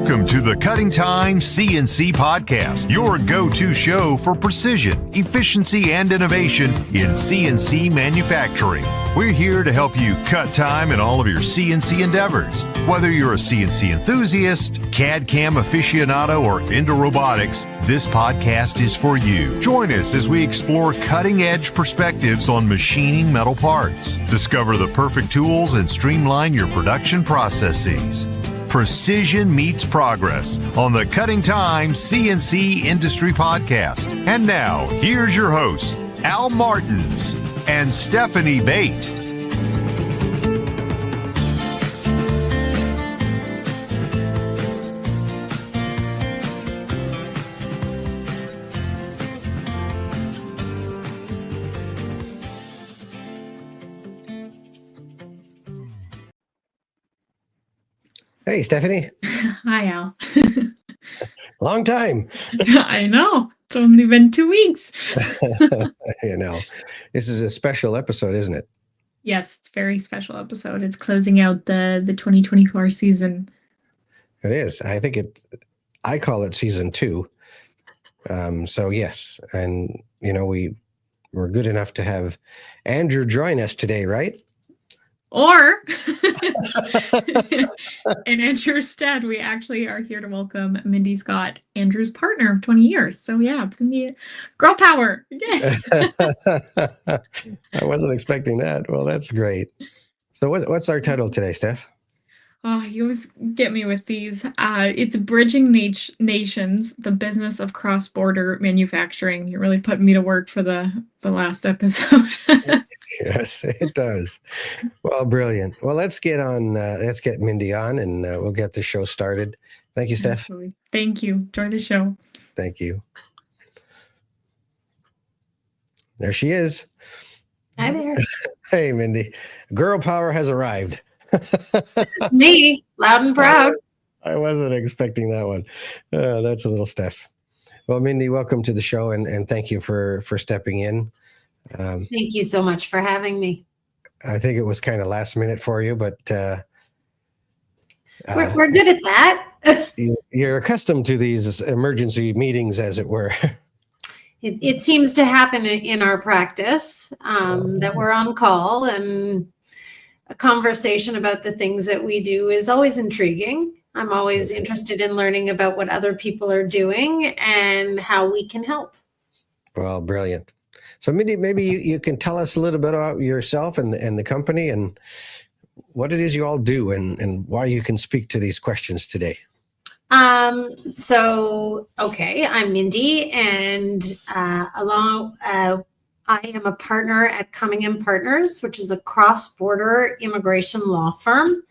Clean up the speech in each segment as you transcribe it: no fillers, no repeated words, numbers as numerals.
Welcome to the Time CNC Podcast, your go-to show for precision, efficiency, and innovation in CNC manufacturing. We're here to help you cut time in all of your CNC endeavors. Whether you're a CNC enthusiast, CAD/CAM aficionado, or into robotics, this podcast is for you. Join us as we explore cutting-edge perspectives on machining metal parts. Discover the perfect tools and streamline your production processes. Precision meets progress on the Cutting Time CNC Industry Podcast. And now, here's your hosts, Al Martins and Stephanie Bate. Hey, Stephanie. Hi, Al. Long time. I know. It's only been 2 weeks. You know, this is a special episode, isn't it? Yes, it's a very special episode. It's closing out the 2024 season. It is. I call it season 2. So yes. And, you know, we're good enough to have Andrew join us today, right? Or, in Andrew's stead, we actually are here to welcome Mindy Scott, Andrew's partner of 20 years. So yeah, it's going to be girl power. Yeah. I wasn't expecting that. Well, that's great. So what's our title today, Steph? Oh, you always get me with these. It's Bridging Nations, the Business of Cross-Border Manufacturing. You're really putting me to work for the last episode. Yes, it does. Well, brilliant. Well, let's get Mindy on and we'll get the show started. Thank you, Steph. Absolutely. Thank you. Enjoy the show. Thank you. There she is. Hi there. Hey, Mindy. Girl power has arrived. Me, loud and proud. I wasn't expecting that one. That's a little Steph. Well, Mindy, welcome to the show, and thank you for stepping in. Thank you so much for having me. I think it was kind of last minute for you, but We're good at that. You're accustomed to these emergency meetings, as it were. It seems to happen in our practice that we're on call, and a conversation about the things that we do is always intriguing. I'm always interested in learning about what other people are doing and how we can help. Well, brilliant. So, Mindy, maybe you can tell us a little bit about yourself and the company and what it is you all do and why you can speak to these questions today. I'm Mindy, and I am a partner at Cumming Partners, which is a cross-border immigration law firm.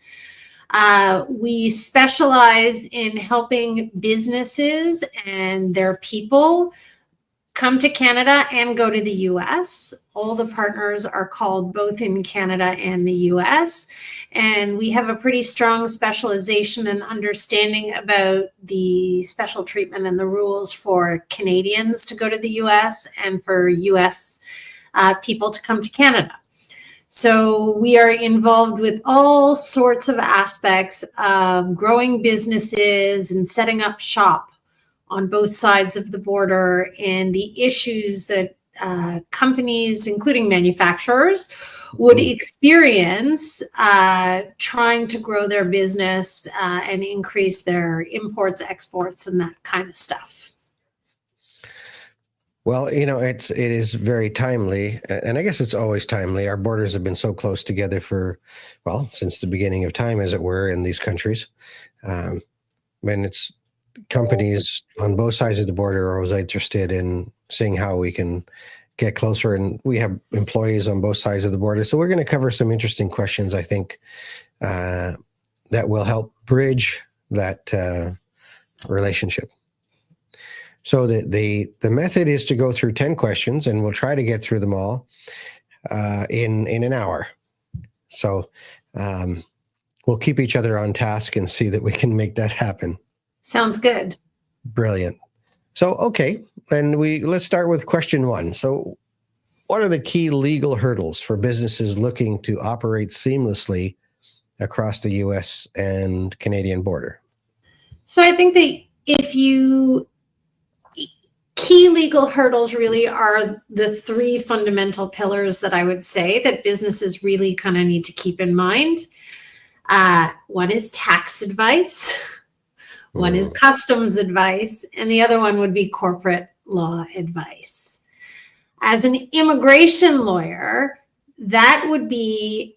We specialize in helping businesses and their people come to Canada and go to the U.S. All the partners are called both in Canada and the U.S. And we have a pretty strong specialization and understanding about the special treatment and the rules for Canadians to go to the U.S. and for U.S. People to come to Canada. So we are involved with all sorts of aspects of growing businesses and setting up shop on both sides of the border, and the issues that companies, including manufacturers, would experience trying to grow their business and increase their imports, exports, and that kind of stuff. Well, you know, it is very timely, and I guess it's always timely. Our borders have been so close together since the beginning of time, as it were, in these countries. And it's companies on both sides of the border are always interested in seeing how we can get closer, and we have employees on both sides of the border. So we're going to cover some interesting questions, I think, that will help bridge that relationship. So the method is to go through 10 questions, and we'll try to get through them all in an hour. So we'll keep each other on task and see that we can make that happen. Sounds good. Brilliant. So, okay, and let's start with question 1. So what are the key legal hurdles for businesses looking to operate seamlessly across the U.S. and Canadian border? So I think that key legal hurdles really are the three fundamental pillars that I would say that businesses really kind of need to keep in mind. One is tax advice, one is customs advice, and the other one would be corporate law advice. As an immigration lawyer, that would be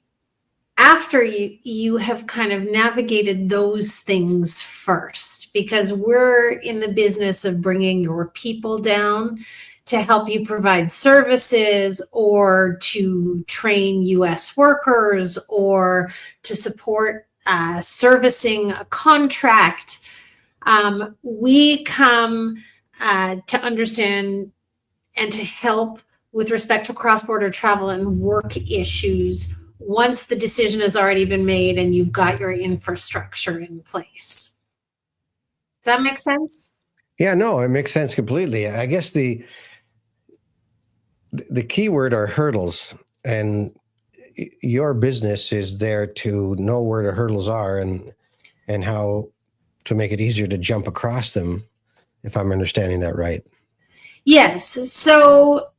after you have kind of navigated those things first, because we're in the business of bringing your people down to help you provide services or to train U.S. workers or to support servicing a contract. We come to understand and to help with respect to cross-border travel and work issues once the decision has already been made and you've got your infrastructure in place. Does that make sense? Yeah, no, it makes sense completely. I guess the key word are hurdles, and your business is there to know where the hurdles are and how to make it easier to jump across them, if I'm understanding that right. Yes. So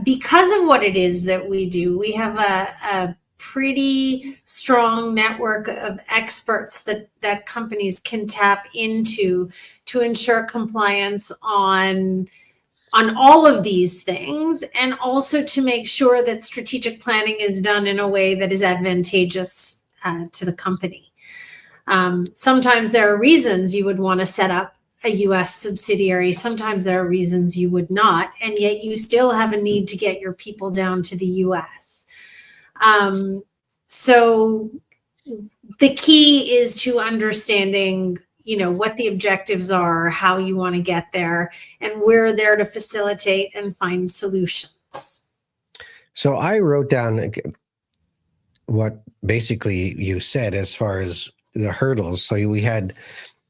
because of what it is that we do, we have a pretty strong network of experts that companies can tap into to ensure compliance on all of these things, and also to make sure that strategic planning is done in a way that is advantageous to the company. Sometimes there are reasons you would want to set up a U.S. subsidiary. Sometimes there are reasons you would not, and yet you still have a need to get your people down to the U.S. So the key is to understanding, what the objectives are, how you want to get there, and we're there to facilitate and find solutions. So I wrote down what basically you said as far as the hurdles. So we had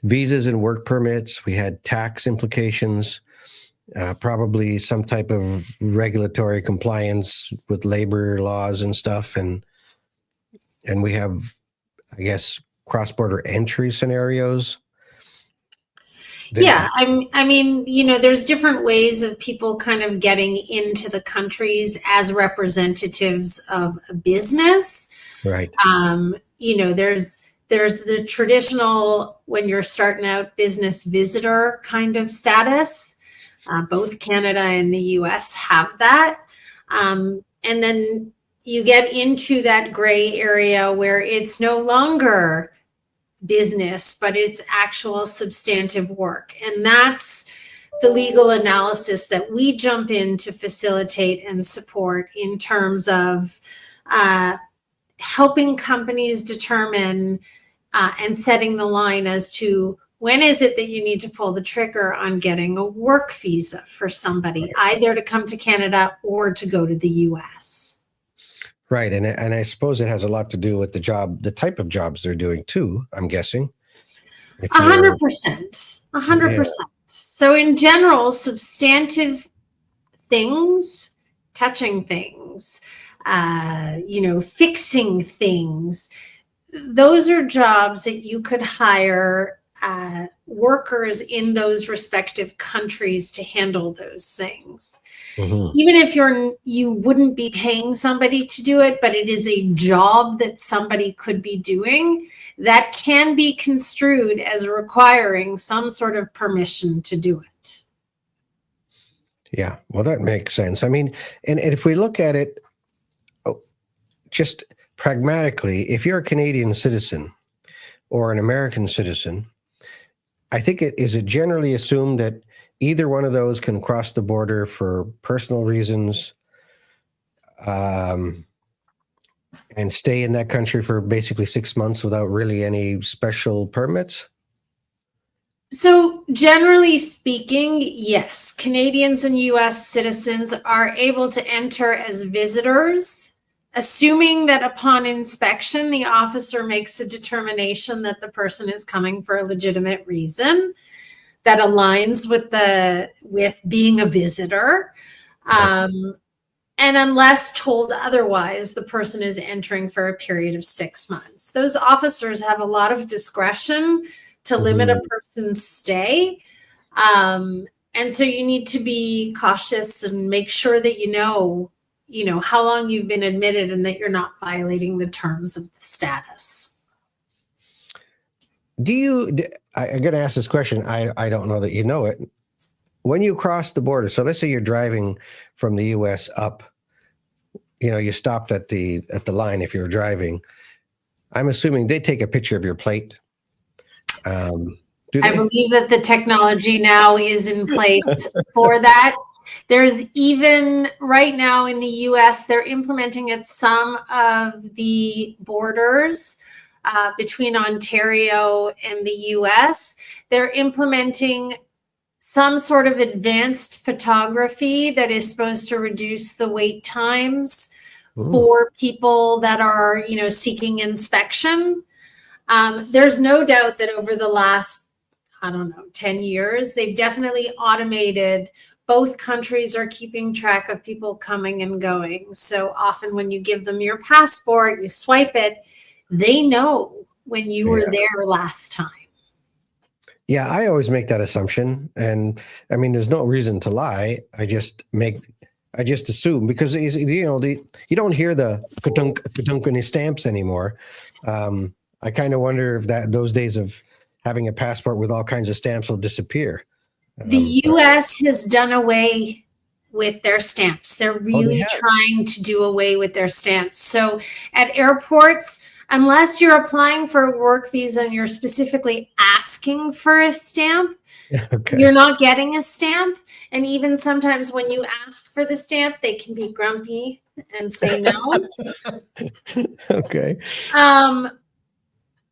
visas and work permits, we had tax implications, probably some type of regulatory compliance with labor laws and stuff, and we have, I guess, cross-border entry scenarios. Yeah, I mean, there's different ways of people kind of getting into the countries as representatives of a business. Right. There's the traditional, when you're starting out, business visitor kind of status. Both Canada and the US have that. And then you get into that gray area where it's no longer business, but it's actual substantive work. And that's the legal analysis that we jump in to facilitate and support in terms of helping companies determine and setting the line as to when is it that you need to pull the trigger on getting a work visa for somebody, either to come to Canada or to go to the US. Right. And I suppose it has a lot to do with the type of jobs they're doing too, I'm guessing. 100%. 100%. Yeah. So in general, substantive things, touching things, fixing things, those are jobs that you could hire workers in those respective countries to handle those things. Mm-hmm. Even if you wouldn't be paying somebody to do it, but it is a job that somebody could be doing, that can be construed as requiring some sort of permission to do it. Yeah, well, that makes sense. I mean, and if we look at it just pragmatically, if you're a Canadian citizen or an American citizen, I think it is generally assumed that either one of those can cross the border for personal reasons and stay in that country for basically 6 months without really any special permits? So generally speaking, yes, Canadians and U.S. citizens are able to enter as visitors, assuming that upon inspection, the officer makes a determination that the person is coming for a legitimate reason that aligns with being a visitor. And unless told otherwise, the person is entering for a period of 6 months. Those officers have a lot of discretion to limit a person's stay. And so you need to be cautious and make sure that you know how long you've been admitted and that you're not violating the terms of the status. I'm going to ask this question. I don't know that you know it. When you cross the border, so let's say you're driving from the U.S. up, you stopped at the line if you're driving. I'm assuming they take a picture of your plate. I believe that the technology now is in place for that. There's even right now in the U.S., they're implementing at some of the borders between Ontario and the U.S. They're implementing some sort of advanced photography that is supposed to reduce the wait times for people that are, seeking inspection. There's no doubt that over the last 10 years, they've definitely automated. Both countries are keeping track of people coming and going. So often when you give them your passport, you swipe it, they know when you were there last time. Yeah, I always make that assumption. And I mean, there's no reason to lie. I just assume, because you don't hear the ka-dunk any stamps anymore. I kind of wonder if those days of having a passport with all kinds of stamps will disappear. The U.S. has done away with their stamps. They're really trying to do away with their stamps. So at airports, unless you're applying for a work visa and you're specifically asking for a stamp, you're not getting a stamp. And even sometimes when you ask for the stamp, they can be grumpy and say no. Okay.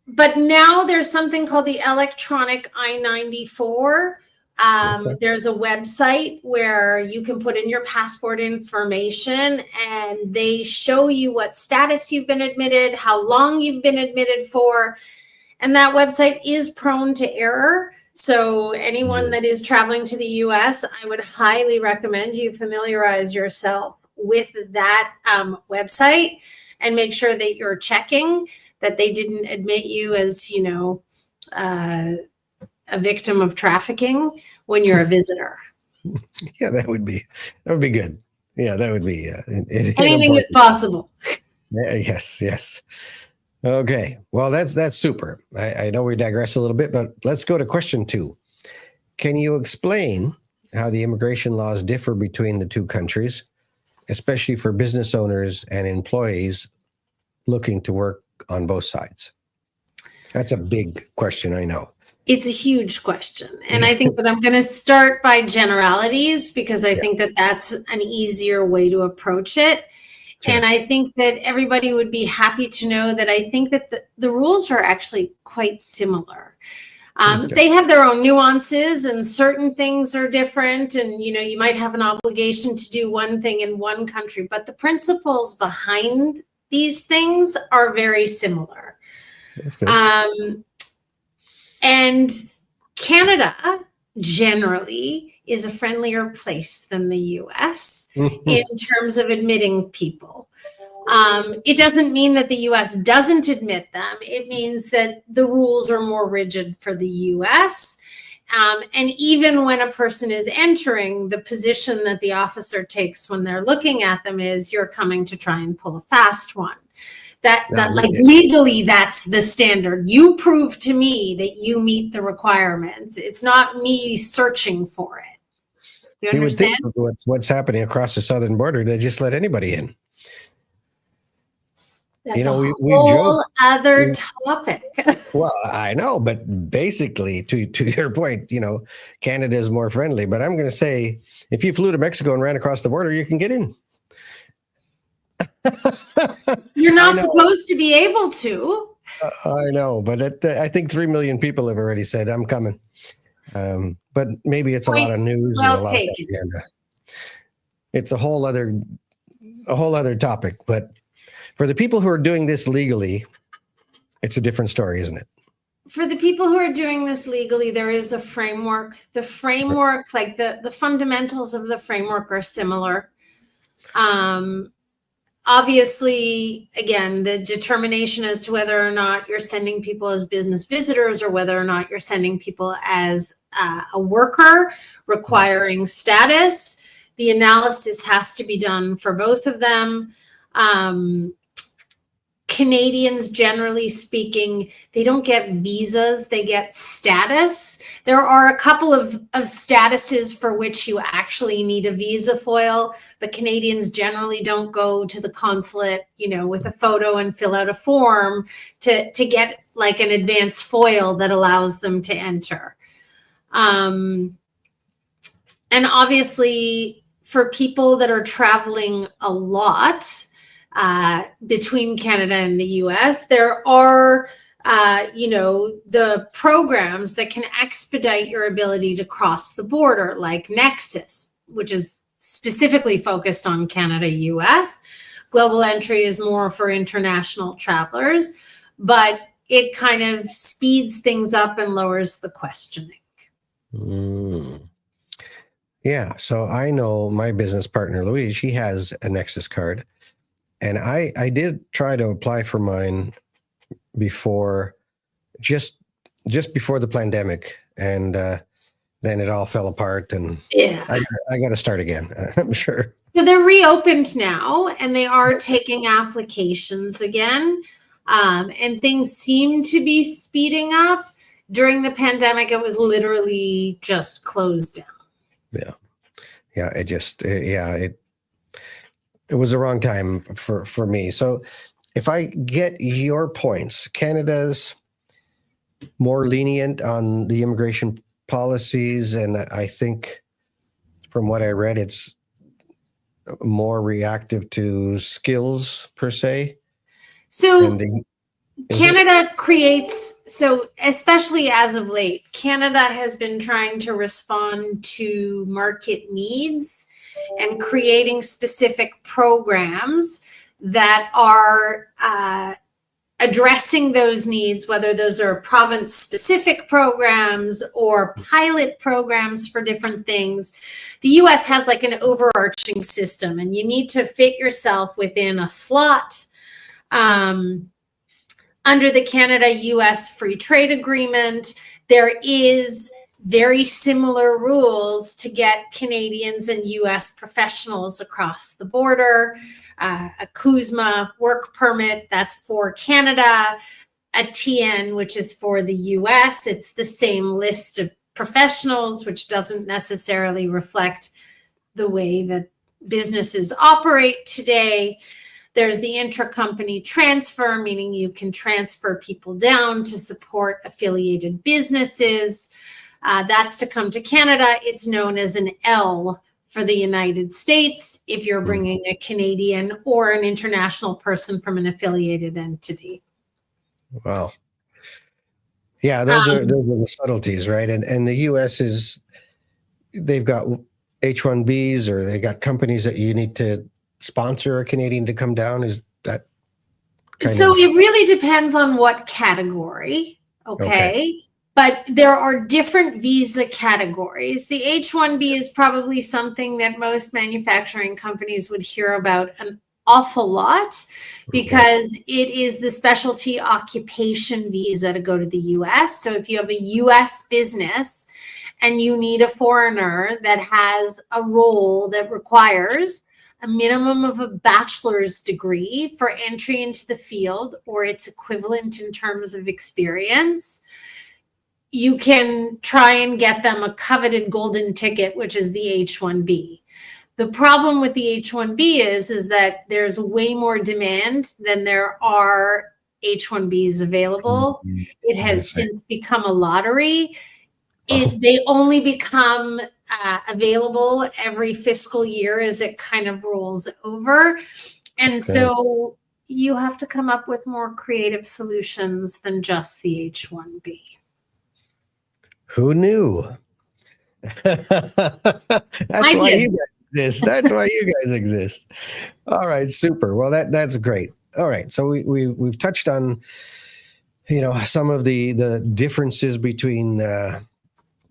But now there's something called the electronic I-94. There's a website where you can put in your passport information and they show you what status you've been admitted, how long you've been admitted for. And that website is prone to error. So anyone that is traveling to the US, I would highly recommend you familiarize yourself with that website and make sure that you're checking that they didn't admit you as, a victim of trafficking when you're a visitor. Yeah, that would be good. Yeah, that would be. Anything is possible. Yes. Okay. Well, that's super. I know we digress a little bit, but let's go to question 2. Can you explain how the immigration laws differ between the two countries, especially for business owners and employees looking to work on both sides? That's a big question, I know. It's a huge question. And I think that I'm going to start by generalities because I think that that's an easier way to approach it. Sure. And I think that everybody would be happy to know that I think that the rules are actually quite similar. They have their own nuances and certain things are different. And, you might have an obligation to do one thing in one country, but the principles behind these things are very similar. That's good. And Canada generally is a friendlier place than the US in terms of admitting people. It doesn't mean that the US doesn't admit them. It means that the rules are more rigid for the US. And even when a person is entering, the position that the officer takes when they're looking at them is you're coming to try and pull a fast one. Legally, that's the standard. You prove to me that you meet the requirements. It's not me searching for it. You understand? Would think what's happening across the southern border, they just let anybody in. That's a whole other topic. Well, I know, but basically, to your point, Canada is more friendly. But I'm going to say, if you flew to Mexico and ran across the border, you can get in. You're not supposed to be able to. I know, but I think 3 million people have already said, I'm coming. But maybe it's a lot of news. Well and a lot of propaganda. It's a whole other topic. But for the people who are doing this legally, it's a different story, isn't it? For the people who are doing this legally, there is a framework. The framework, like the fundamentals of the framework are similar. obviously, again, the determination as to whether or not you're sending people as business visitors or whether or not you're sending people as a worker requiring status, the analysis has to be done for both of them. Canadians, generally speaking, they don't get visas, they get status. There are a couple of statuses for which you actually need a visa foil, but Canadians generally don't go to the consulate, with a photo and fill out a form to get like an advanced foil that allows them to enter. And obviously, for people that are traveling a lot, between Canada and the US, there are, the programs that can expedite your ability to cross the border, like Nexus, which is specifically focused on Canada, US. Global Entry is more for international travelers, but it kind of speeds things up and lowers the questioning. Yeah, so I know my business partner, Louise, she has a Nexus card. And I did try to apply for mine before, just before the pandemic, and then it all fell apart, and I got to start again. I'm sure. So they're reopened now, and they are taking applications again, and things seem to be speeding up. During the pandemic, it was literally just closed down. Yeah. It was the wrong time for me. So if I get your points, Canada's more lenient on the immigration policies. And I think from what I read, it's more reactive to skills per se. So Canada creates, so especially as of late, Canada has been trying to respond to market needs and creating specific programs that are addressing those needs, whether those are province-specific programs or pilot programs for different things. The US has like an overarching system, and you need to fit yourself within a slot. Under the Canada-US Free Trade Agreement, there is very similar rules to get Canadians and US professionals across the border. A CUSMA work permit, that's for Canada. A TN, which is for the US. It's the same list of professionals, which doesn't necessarily reflect the way that businesses operate today. There's the intra-company transfer, meaning you can transfer people down to support affiliated businesses. That's to come to Canada. It's known as an L for the United States if you're bringing a Canadian or an international person from an affiliated entity. Wow. Yeah, those are the subtleties, right? And the US they've got H-1Bs, or they got companies that you need to sponsor a Canadian to come down. Is that so? It really depends on what category. Okay. But there are different visa categories. The H-1B is probably something that most manufacturing companies would hear about an awful lot, because it is the specialty occupation visa to go to the US. So if you have a US business and you need a foreigner that has a role that requires a minimum of a bachelor's degree for entry into the field, or its equivalent in terms of experience, you can try and get them a coveted golden ticket, which is the H-1B. The problem with the H-1B is that there's way more demand than there are H-1Bs available. It has since become a lottery. They only become available every fiscal year as it kind of rolls over. And so you have to come up with more creative solutions than just the H-1B. Who knew? That's why you guys exist. That's why you guys exist. All right, super. Well, that's great. All right, so we've touched on some of the differences between the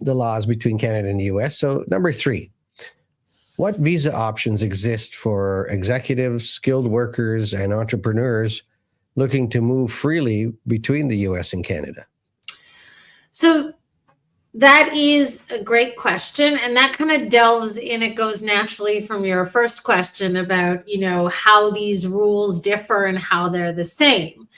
laws between Canada and the US. So number 3, What visa options exist for executives, skilled workers, and entrepreneurs looking to move freely between the U.S. and Canada? So that is a great question. And that kind of delves in, it goes naturally from your first question about, how these rules differ and how they're the same.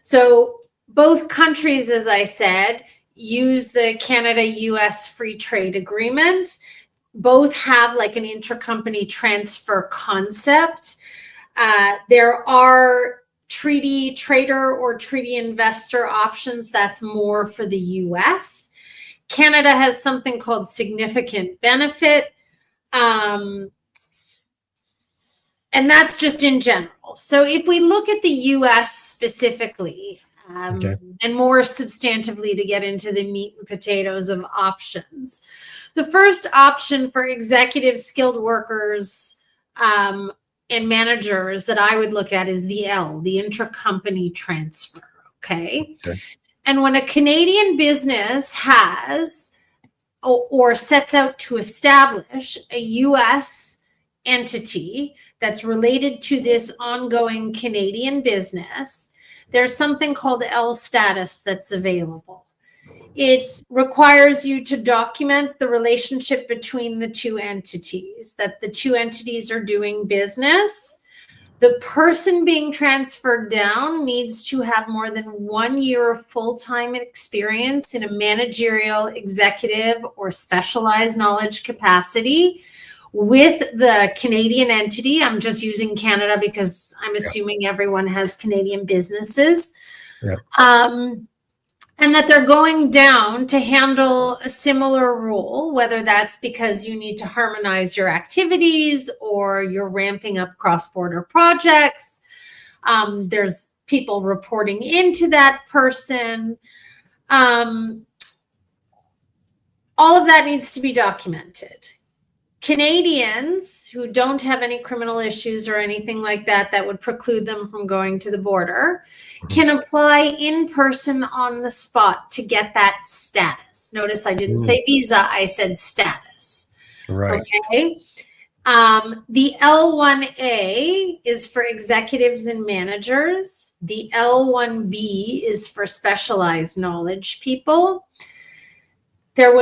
So both countries, as I said, use the Canada-US Free Trade Agreement. Both have like an intracompany transfer concept. There are treaty trader or treaty investor options. That's more for the US. Canada has something called significant benefit. And that's just in general. So if we look at the US specifically, and more substantively to get into the meat and potatoes of options, the first option for executive skilled workers and managers that I would look at is the intracompany transfer. Okay. And when a Canadian business has or sets out to establish a US entity that's related to this ongoing Canadian business, there's something called L status that's available. It requires you to document the relationship between the two entities, that the two entities are doing business. The person being transferred down needs to have more than 1 year of full-time experience in a managerial, executive, or specialized knowledge capacity with the Canadian entity. I'm just using Canada because I'm assuming everyone has Canadian businesses. And that they're going down to handle a similar role, whether that's because you need to harmonize your activities or you're ramping up cross-border projects. There's people reporting into that person. All of that needs to be documented. Canadians who don't have any criminal issues or anything like that that would preclude them from going to the border can apply in person on the spot to get that status. Notice I didn't say visa, I said status. Right. Okay. The L1A is for executives and managers. The L1B is for specialized knowledge people. There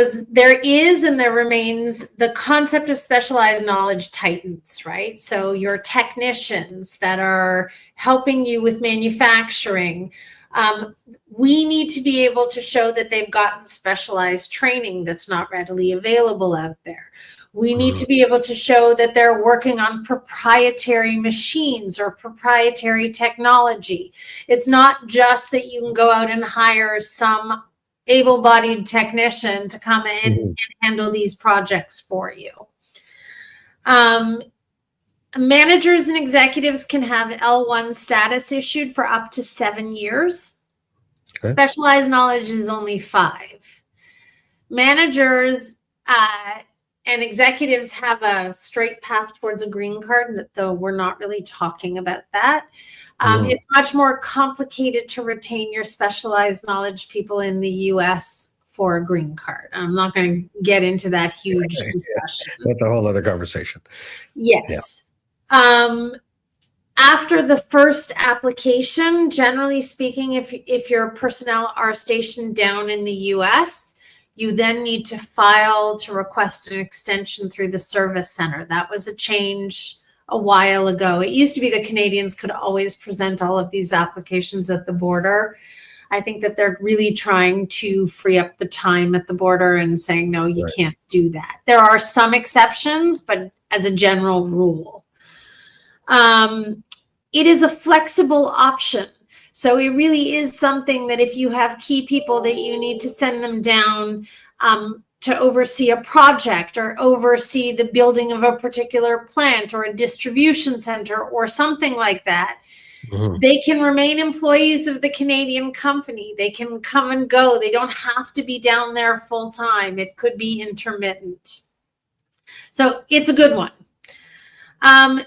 is, and there remains, the concept of specialized knowledge tightens, right? So your technicians that are helping you with manufacturing, we need to be able to show that they've gotten specialized training that's not readily available out there. We need to be able to show that they're working on proprietary machines or proprietary technology. It's not just that you can go out and hire some able-bodied technician to come in and handle these projects for you. Managers and executives can have L1 status issued for up to 7 years. Okay. Specialized knowledge is only 5. Managers and executives have a straight path towards a green card, though we're not really talking about that. It's much more complicated to retain your specialized knowledge people in the U.S. for a green card. I'm not going to get into that huge discussion. That's a whole other conversation. Yes. Yeah. After the first application, generally speaking, if your personnel are stationed down in the U.S., you then need to file to request an extension through the service center. That was a change a while ago. It used to be that Canadians could always present all of these applications at the border. I think that they're really trying to free up the time at the border and saying, no, you can't do that. There are some exceptions, but as a general rule, it is a flexible option. So it really is something that if you have key people that you need to send them down to oversee a project or oversee the building of a particular plant or a distribution center or something like that, they can remain employees of the Canadian company. They can come and go. They don't have to be down there full time. It could be intermittent. So it's a good one.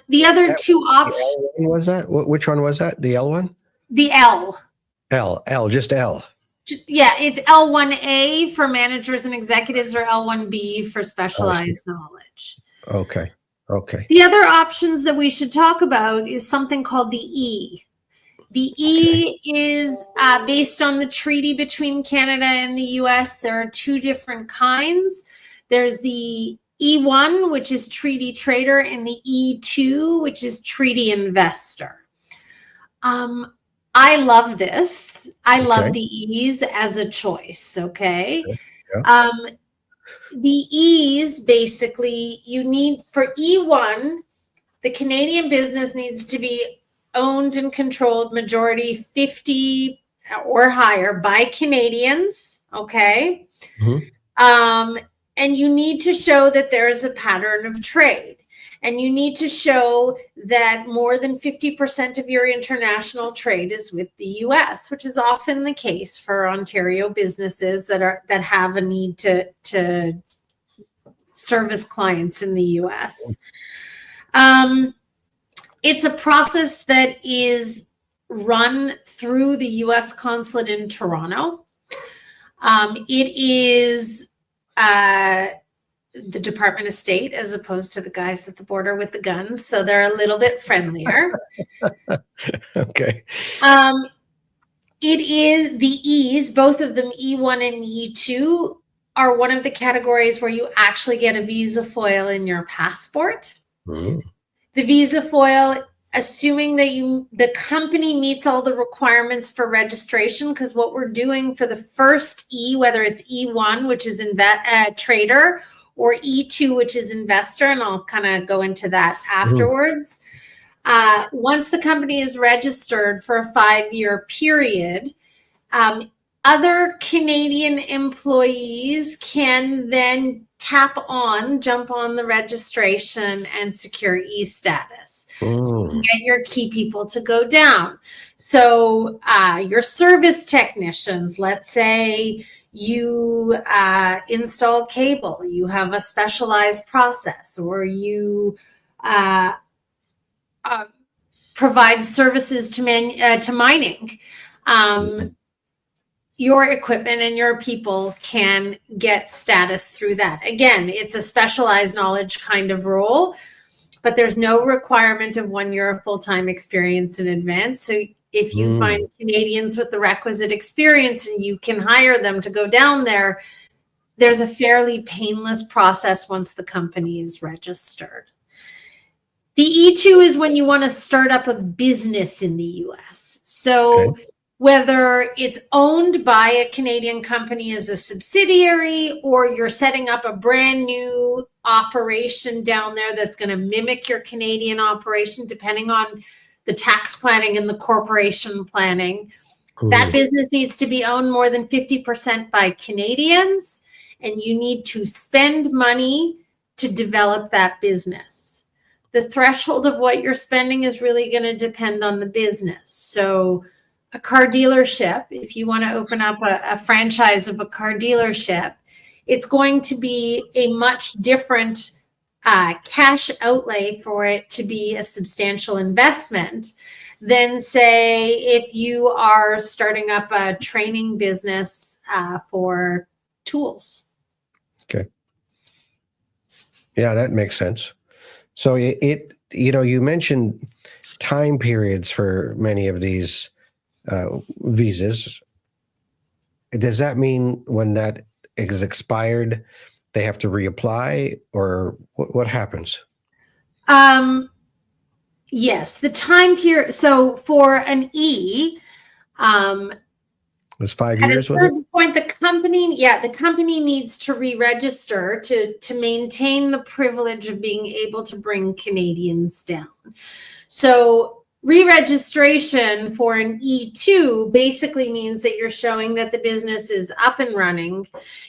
The other two options. Was that? Which one was that? The L one? The L. Just L. Yeah, it's L1A for managers and executives or L1B for specialized knowledge. Okay. Okay. The other options that we should talk about is something called the E. The E is based on the treaty between Canada and the US. There are two different kinds. There's the E1, which is treaty trader, and the E2, which is treaty investor. I love this. I love the E's as a choice. Okay. Yeah. The E's basically, you need for E1, the Canadian business needs to be owned and controlled majority 50 or higher by Canadians. Okay. And you need to show that there is a pattern of trade. And you need to show that more than 50% of your international trade is with the US, which is often the case for Ontario businesses that have a need to service clients in the US. It's a process that is run through the US consulate in Toronto. It is the Department of State as opposed to the guys at the border with the guns. So they're a little bit friendlier. Okay. It is the E's, both of them, E1 and E2, are one of the categories where you actually get a visa foil in your passport. The visa foil, assuming that the company meets all the requirements for registration, because what we're doing for the first E, whether it's E1, which is trader, or E2, which is investor, and I'll kind of go into that afterwards. Once the company is registered for a 5-year period, other Canadian employees can then jump on the registration and secure E status. So you can get your key people to go down. So your service technicians, let's say you install cable, you have a specialized process, or you provide services to mining. Your equipment and your people can get status through that. Again, it's a specialized knowledge kind of role, but there's no requirement of 1 year of full-time experience in advance. So if you find Canadians with the requisite experience and you can hire them to go down there, there's a fairly painless process once the company is registered. The E2 is when you want to start up a business in the US. So whether it's owned by a Canadian company as a subsidiary, or you're setting up a brand new operation down there that's going to mimic your Canadian operation, depending on the tax planning and the corporation planning, that business needs to be owned more than 50% by Canadians, and you need to spend money to develop that business. The threshold of what you're spending is really going to depend on the business. So a car dealership, if you want to open up a franchise of a car dealership, it's going to be a much different cash outlay for it to be a substantial investment than, say, if you are starting up a training business for tools. Okay. Yeah, that makes sense. So you mentioned time periods for many of these visas. Does that mean when that is expired, they have to reapply, or what happens? Yes, the time period. So for an E, was 5 at a years. certain point, the company needs to re-register to maintain the privilege of being able to bring Canadians down. So re-registration for an E2 basically means that you're showing that the business is up and running.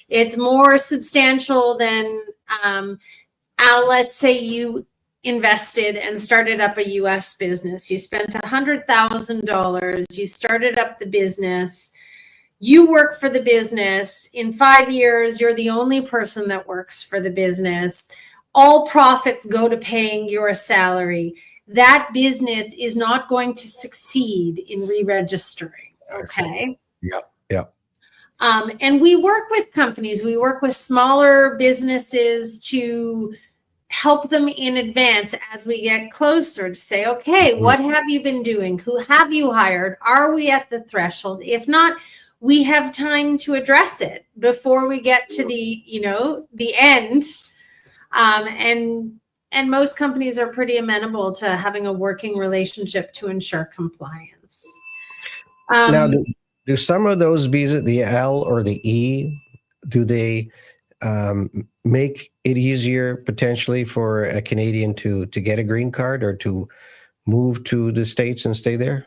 It's more substantial than, let's say you invested and started up a US business. You spent $100,000. You started up the business. You work for the business. In 5 years, you're the only person that works for the business. All profits go to paying your salary. That business is not going to succeed in re-registering. Okay. Yep. And we work with companies. We work with smaller businesses to help them in advance as we get closer to say, okay, what have you been doing? Who have you hired? Are we at the threshold? If not, we have time to address it before we get to the end. And most companies are pretty amenable to having a working relationship to ensure compliance. Now, do some of those visas, the L or the E, do they make it easier potentially for a Canadian to get a green card or to move to the States and stay there?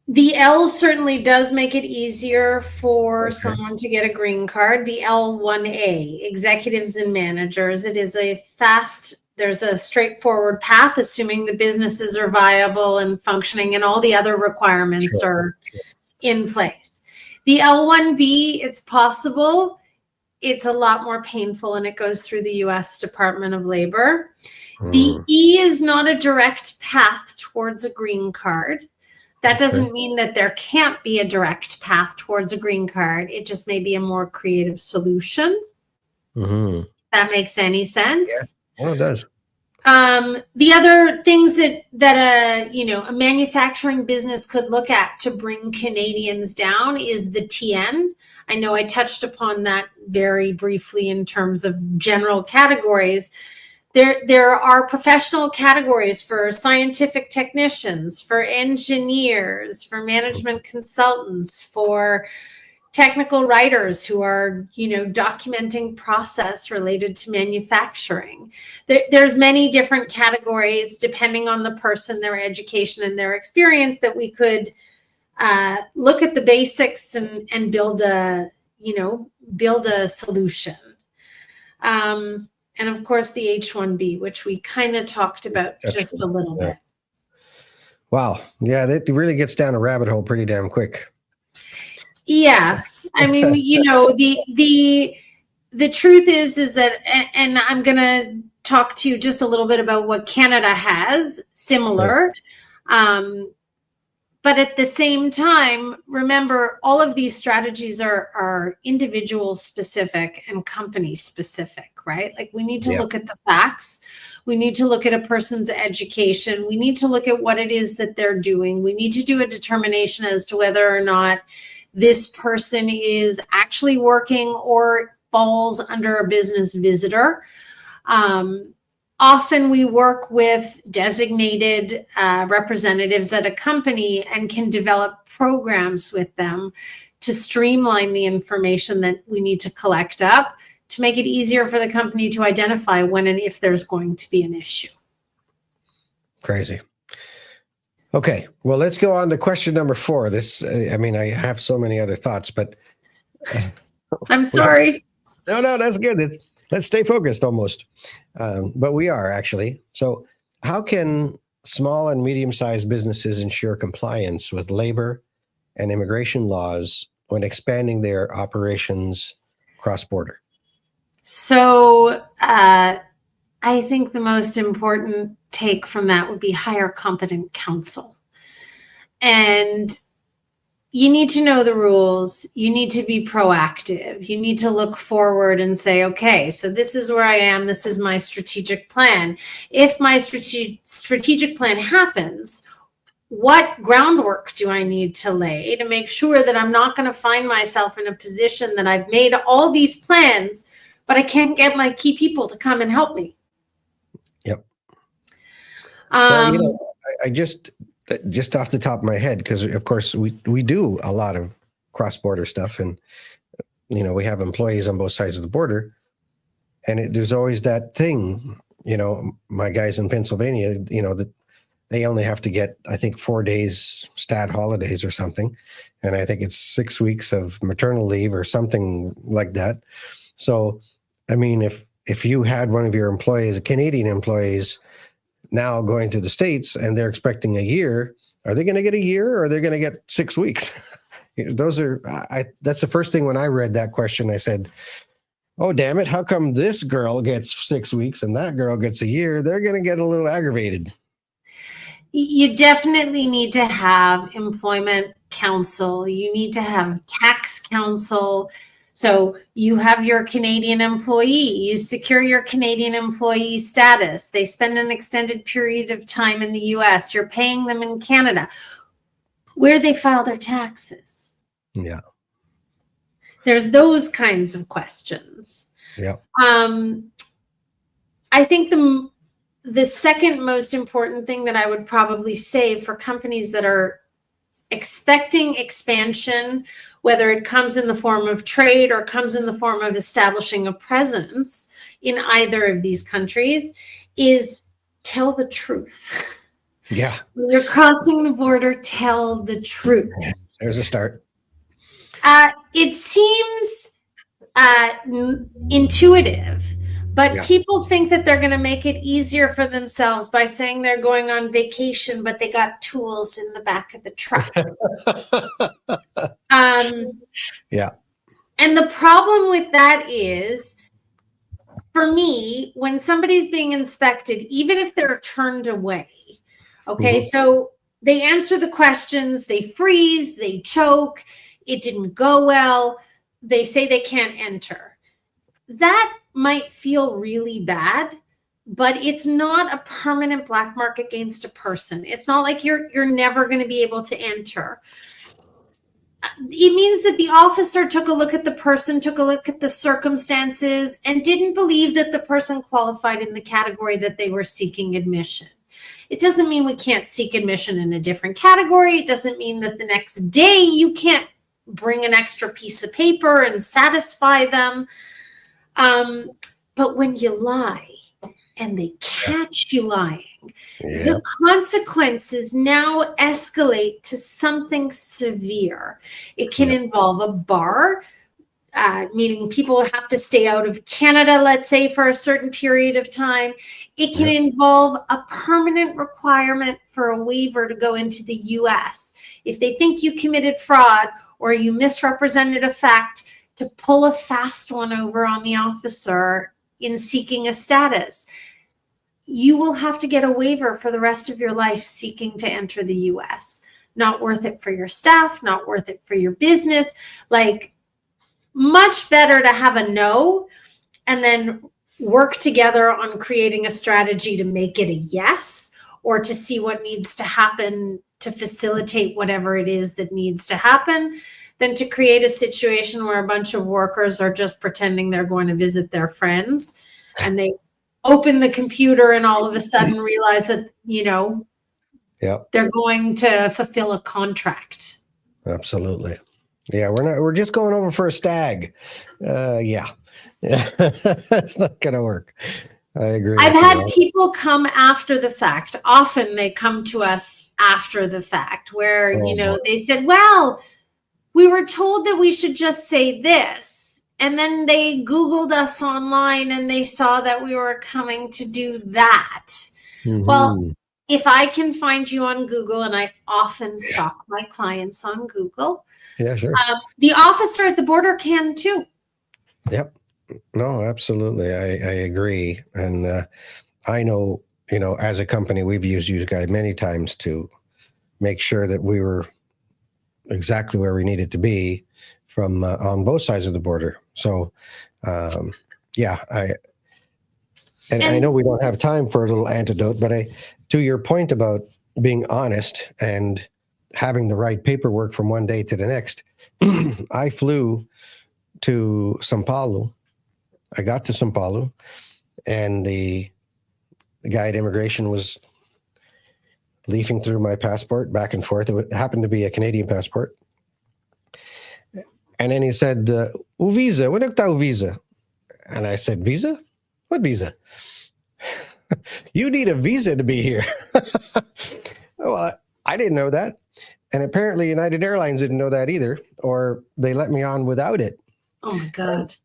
The L certainly does make it easier for someone to get a green card. The L1A, executives and managers, it is there's a straightforward path, assuming the businesses are viable and functioning and all the other requirements are in place. The L1B, it's possible. It's a lot more painful, and it goes through the U.S. Department of Labor. The E is not a direct path towards a green card. That doesn't mean that there can't be a direct path towards a green card. It just may be a more creative solution. That makes any sense? Yeah. Oh, it does. The other things that a manufacturing business could look at to bring Canadians down is the TN. I know I touched upon that very briefly in terms of general categories. There are professional categories for scientific technicians, for engineers, for management consultants, for technical writers who are, documenting process related to manufacturing. There's many different categories depending on the person, their education, and their experience that we could look at the basics and build a solution. And of course, the H-1B, which we kind of talked about just a little bit. Wow. Yeah, that really gets down a rabbit hole pretty damn quick. Yeah. I mean, the truth is that, and I'm going to talk to you just a little bit about what Canada has similar. But at the same time, remember, all of these strategies are individual specific and company specific, right? Like we need to look at the facts. We need to look at a person's education. We need to look at what it is that they're doing. We need to do a determination as to whether or not this person is actually working or falls under a business visitor. Often we work with designated representatives at a company and can develop programs with them to streamline the information that we need to collect up to make it easier for the company to identify when and if there's going to be an issue. Crazy. Okay, well, let's go on to question number 4. I have so many other thoughts, but I'm sorry. No, that's good. Let's stay focused almost. But we are actually. So how can small and medium-sized businesses ensure compliance with labor and immigration laws when expanding their operations cross-border? So I think the most important take from that would be hire competent counsel. And you need to know the rules. You need to be proactive. You need to look forward and say, okay, so this is where I am. This is my strategic plan. If my strategic plan happens, what groundwork do I need to lay to make sure that I'm not going to find myself in a position that I've made all these plans, but I can't get my key people to come and help me? Yep. So, I just off the top of my head, because of course we do a lot of cross-border stuff, and we have employees on both sides of the border, and there's always that thing. My guys in Pennsylvania, that they only have to get, I think, 4 days stat holidays or something, and I think it's 6 weeks of maternal leave or something like that. So, I mean, if you had one of your employees, Canadian employees, now going to the States and they're expecting a year, are they going to get a year or are they going to get 6 weeks? That's the first thing when I read that question, I said, oh, damn it. How come this girl gets 6 weeks and that girl gets a year? They're going to get a little aggravated. You definitely need to have employment counsel. You need to have tax counsel So you have your Canadian employee, you secure your Canadian employee status. They spend an extended period of time in the US. You're paying them in Canada. Where they file their taxes? Yeah. There's those kinds of questions. Yeah. I think the second most important thing that I would probably say for companies that are expecting expansion, whether it comes in the form of trade or comes in the form of establishing a presence in either of these countries, is tell the truth. Yeah. When you're crossing the border, tell the truth. There's a start. It seems intuitive, but people think that they're going to make it easier for themselves by saying they're going on vacation, but they got tools in the back of the truck. Yeah. And the problem with that is, for me, when somebody's being inspected, even if they're turned away, okay, so they answer the questions, they freeze, they choke, it didn't go well, they say they can't enter. That might feel really bad, but it's not a permanent black mark against a person. It's not like you're never going to be able to enter. It means that the officer took a look at the person, took a look at the circumstances, and didn't believe that the person qualified in the category that they were seeking admission. It doesn't mean we can't seek admission in a different category. It doesn't mean that the next day you can't bring an extra piece of paper and satisfy them. But when you lie and they catch you lying, the consequences now escalate to something severe. It can involve a bar, meaning people have to stay out of Canada, let's say, for a certain period of time. It can involve a permanent requirement for a waiver to go into the US. If they think you committed fraud or you misrepresented a fact, to pull a fast one over on the officer in seeking a status. You will have to get a waiver for the rest of your life seeking to enter the US. Not worth it for your staff, not worth it for your business. Like, much better to have a no and then work together on creating a strategy to make it a yes, or to see what needs to happen to facilitate whatever it is that needs to happen, than to create a situation where a bunch of workers are just pretending they're going to visit their friends and they open the computer and all of a sudden realize that, they're going to fulfill a contract. Absolutely. Yeah, we're just going over for a stag. It's not going to work. I agree. I've had people come after the fact. Often they come to us after the fact where, they said, well, we were told that we should just say this. And then they Googled us online and they saw that we were coming to do that. Well, if I can find you on Google, and I often stalk my clients on Google. Yeah, sure. The officer at the border can too. Yep. No, absolutely. I agree. And I know, as a company, we've used you guys many times to make sure that we were exactly where we needed to be from on both sides of the border. So, I know we don't have time for a little antidote, but to your point about being honest and having the right paperwork from one day to the next, I flew to São Paulo. I got to São Paulo, and the guy at immigration was leafing through my passport back and forth. It happened to be a Canadian passport. And then he said, o visa, onde está o visa? And I said, visa? What visa? You need a visa to be here. Well, I didn't know that. And apparently United Airlines didn't know that either, or they let me on without it. Oh my God.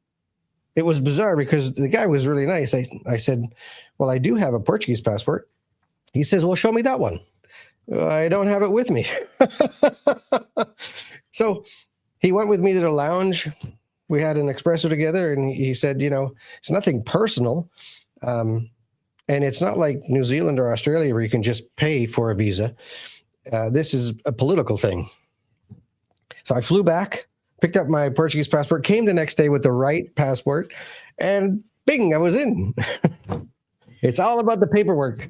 It was bizarre because the guy was really nice. I said, well, I do have a Portuguese passport. He says, well, show me that one. I don't have it with me. So he went with me to the lounge. We had an espresso together, and he said, it's nothing personal. And it's not like New Zealand or Australia where you can just pay for a visa. This is a political thing. So I flew back picked up my Portuguese passport, came the next day with the right passport, and bing, I was in. It's all about the paperwork.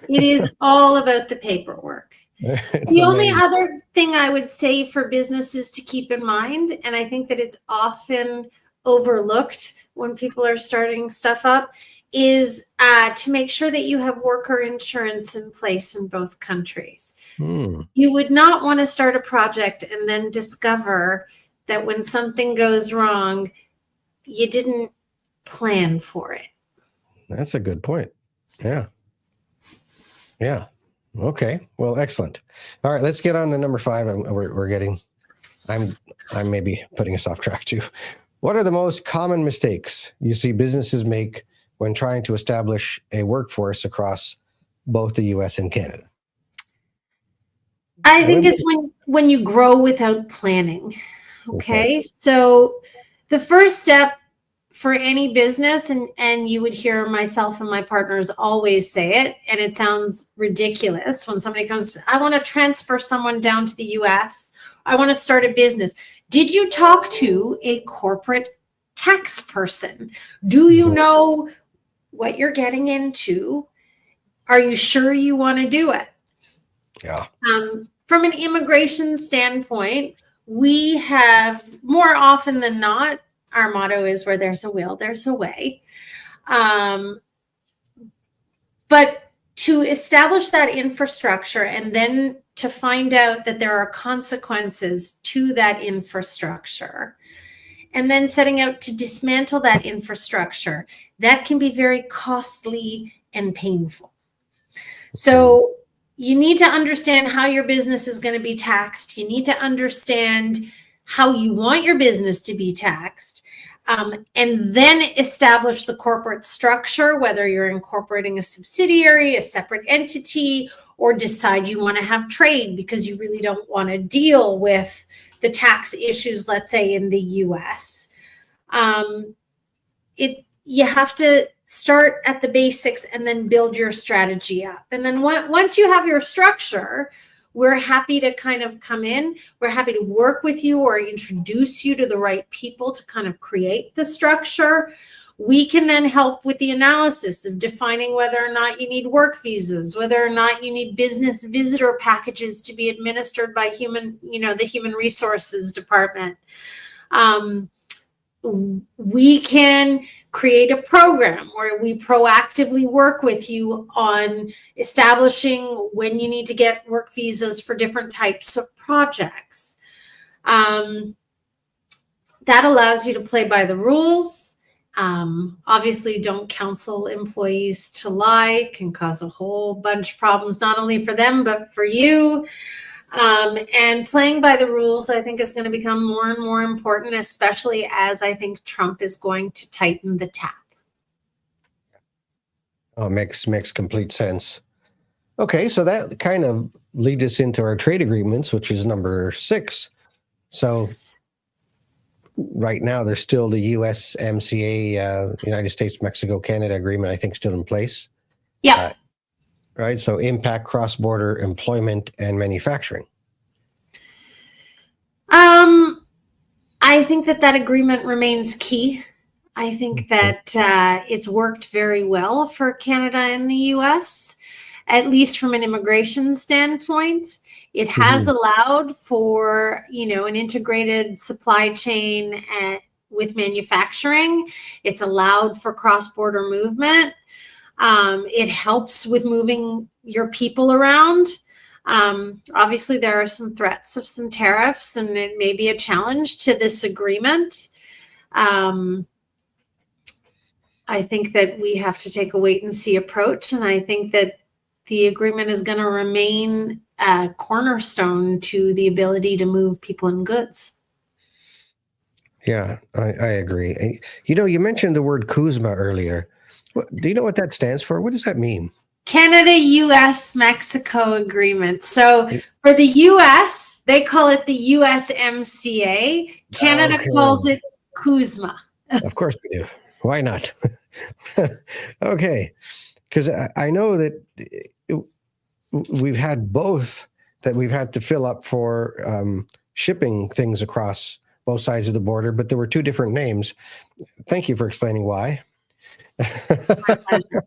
It is all about the paperwork. The only other thing I would say for businesses to keep in mind, and I think that it's often overlooked when people are starting stuff up, is to make sure that you have worker insurance in place in both countries. You would not want to start a project and then discover that when something goes wrong, you didn't plan for it. That's a good point. Yeah. Yeah. Okay. Well, excellent. All right, let's get on to number 5. I'm maybe putting us off track too. What are the most common mistakes you see businesses make when trying to establish a workforce across both the US and Canada? I think it's when you grow without planning. Okay. So the first step for any business, and you would hear myself and my partners always say it, and it sounds ridiculous when somebody comes, I want to transfer someone down to the US. I want to start a business. Did you talk to a corporate tax person? Do you know what you're getting into? Are you sure you want to do it? Yeah. From an immigration standpoint, we have more often than not, our motto is where there's a will, there's a way. But to establish that infrastructure and then to find out that there are consequences to that infrastructure, and then setting out to dismantle that infrastructure, that can be very costly and painful. So you need to understand how your business is going to be taxed. You need to understand how you want your business to be taxed. And then establish the corporate structure, whether you're incorporating a subsidiary, a separate entity, or decide you want to have trade because you really don't want to deal with the tax issues, let's say in the US. You have to start at the basics and then build your strategy up. And then once you have your structure, we're happy to kind of come in. We're happy to work with you or introduce you to the right people to kind of create the structure. We can then help with the analysis of defining whether or not you need work visas, whether or not you need business visitor packages to be administered by the human resources department. We can create a program where we proactively work with you on establishing when you need to get work visas for different types of projects. That allows you to play by the rules. Obviously, don't counsel employees to lie. It can cause a whole bunch of problems, not only for them, but for you. And playing by the rules, I think, is going to become more and more important, especially as I think Trump is going to tighten the tap. Oh, makes complete sense. Okay, so that kind of leads us into our trade agreements, which is number 6. So right now, there's still the USMCA, United States, Mexico, Canada agreement, I think, still in place. Yeah. Right. So impact cross-border employment and manufacturing. I think that agreement remains key. I think that it's worked very well for Canada and the US, at least from an immigration standpoint. It has allowed for, an integrated supply chain with manufacturing. It's allowed for cross-border movement. It helps with moving your people around. Obviously, there are some threats of some tariffs, and it may be a challenge to this agreement. I think that we have to take a wait and see approach, and I think that the agreement is going to remain a cornerstone to the ability to move people and goods. Yeah, I agree. You mentioned the word CUSMA earlier. Do you know what that stands for? What does that mean? Canada, US, Mexico agreement. So for the US, they call it the USMCA. Canada calls it CUSMA. Of course we do. Why not? Okay. Because I know that we've had both that we've had to fill up for shipping things across both sides of the border, but there were two different names. Thank you for explaining why. My pleasure.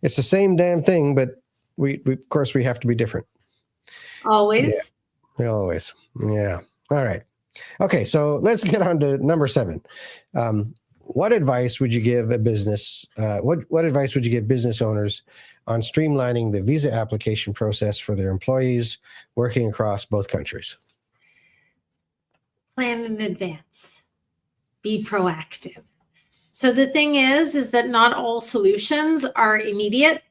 It's the same damn thing, but we of course we have to be different. Always. Yeah, always. Yeah. All right. Okay, so let's get on to number 7. What advice would you give a business? What advice would you give business owners on streamlining the visa application process for their employees working across both countries? Plan in advance. Be proactive. So the thing is that not all solutions are immediate.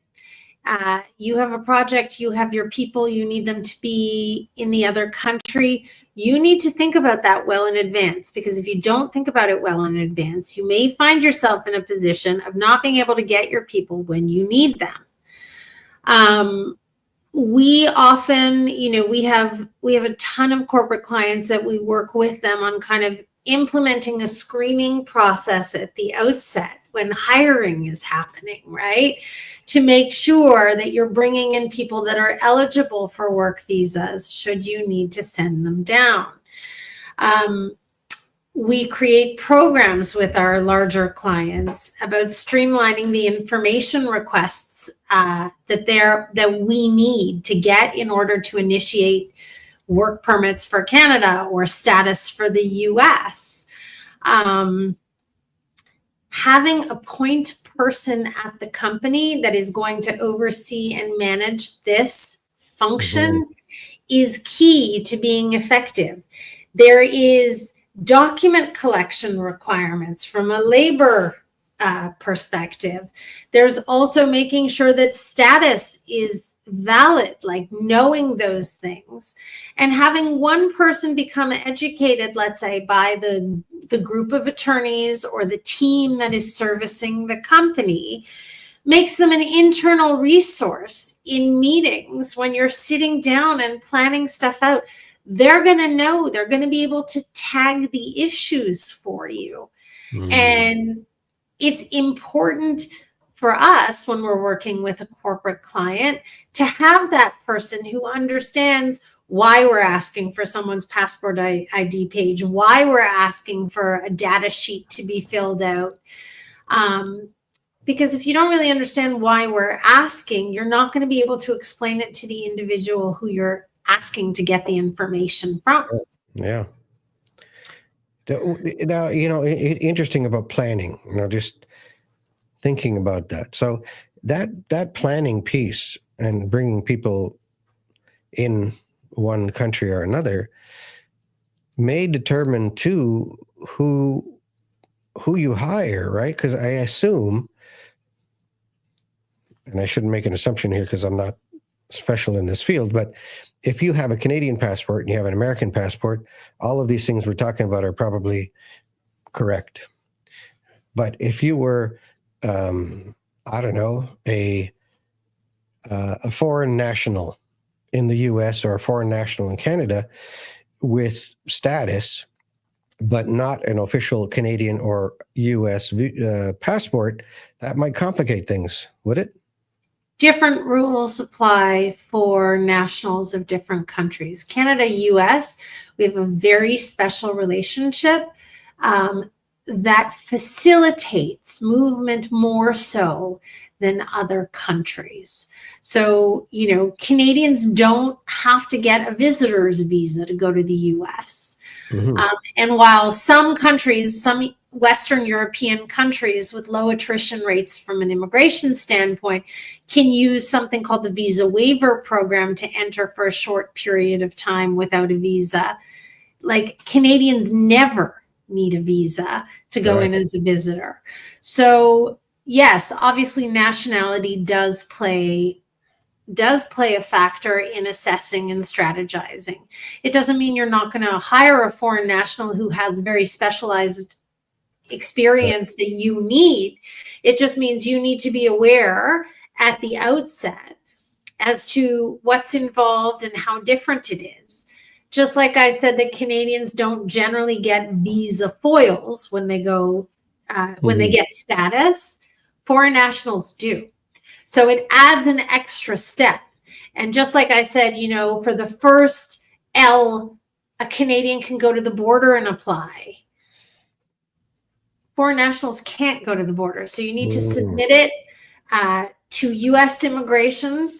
You have a project, you have your people, you need them to be in the other country. You need to think about that well in advance, because if you don't think about it well in advance, you may find yourself in a position of not being able to get your people when you need them. We often, we have a ton of corporate clients that we work with them on kind of implementing a screening process at the outset when hiring is happening, right? To make sure that you're bringing in people that are eligible for work visas should you need to send them down. We create programs with our larger clients about streamlining the information requests that we need to get in order to initiate work permits for Canada or status for the US. Having a point person at the company that is going to oversee and manage this function is key to being effective. There is document collection requirements from a labor perspective. There's also making sure that status is valid, like knowing those things, and having one person become educated, let's say, by the group of attorneys or the team that is servicing the company, makes them an internal resource in meetings when you're sitting down and planning stuff out. They're going to know, they're going to be able to tag the issues for you. And it's important for us when we're working with a corporate client to have that person who understands why we're asking for someone's passport ID page, why we're asking for a data sheet to be filled out. Because if you don't really understand why we're asking, you're not going to be able to explain it to the individual who you're asking to get the information from. Yeah. Now, interesting about planning, just thinking about that. So that planning piece and bringing people in one country or another may determine too who you hire, right? Because I assume, and I shouldn't make an assumption here because I'm not special in this field, but if you have a Canadian passport and you have an American passport, all of these things we're talking about are probably correct. But if you were, I don't know, a foreign national in the US or a foreign national in Canada with status, but not an official Canadian or US passport, that might complicate things, would it? Different rules apply for nationals of different countries. Canada, US, we have a very special relationship that facilitates movement more so than other countries. So, Canadians don't have to get a visitor's visa to go to the US. And while some countries, some Western European countries with low attrition rates from an immigration standpoint can use something called the visa waiver program to enter for a short period of time without a visa. Like, Canadians never need a visa to go in as a visitor. So yes, obviously nationality does play a factor in assessing and strategizing. It doesn't mean you're not going to hire a foreign national who has very specialized experience that you need. It just means you need to be aware at the outset as to what's involved and how different it is. Just like I said, that Canadians don't generally get visa foils when they go, when they get status, foreign nationals do. So it adds an extra step. And just like I said, for the first L a Canadian can go to the border and apply. Foreign nationals can't go to the border. So you need to submit it to U.S. immigration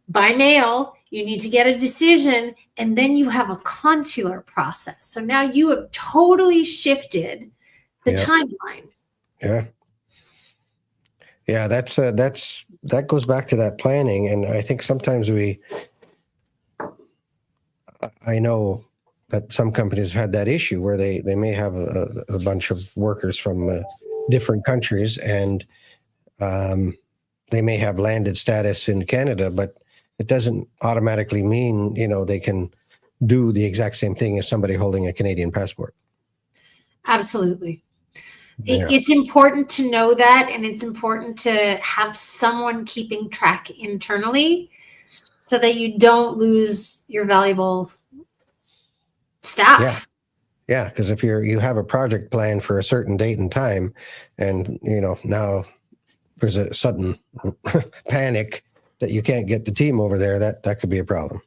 by mail. You need to get a decision, and then you have a consular process. So now you have totally shifted the timeline. Yeah. Yeah, that goes back to that planning. And I think sometimes I know that some companies have had that issue where they may have a bunch of workers from different countries, and they may have landed status in Canada, but it doesn't automatically mean, they can do the exact same thing as somebody holding a Canadian passport. Absolutely. It's important to know that, and it's important to have someone keeping track internally so that you don't lose your valuable staff. Yeah, because if you have a project plan for a certain date and time, and now there's a sudden panic that you can't get the team over there, that could be a problem.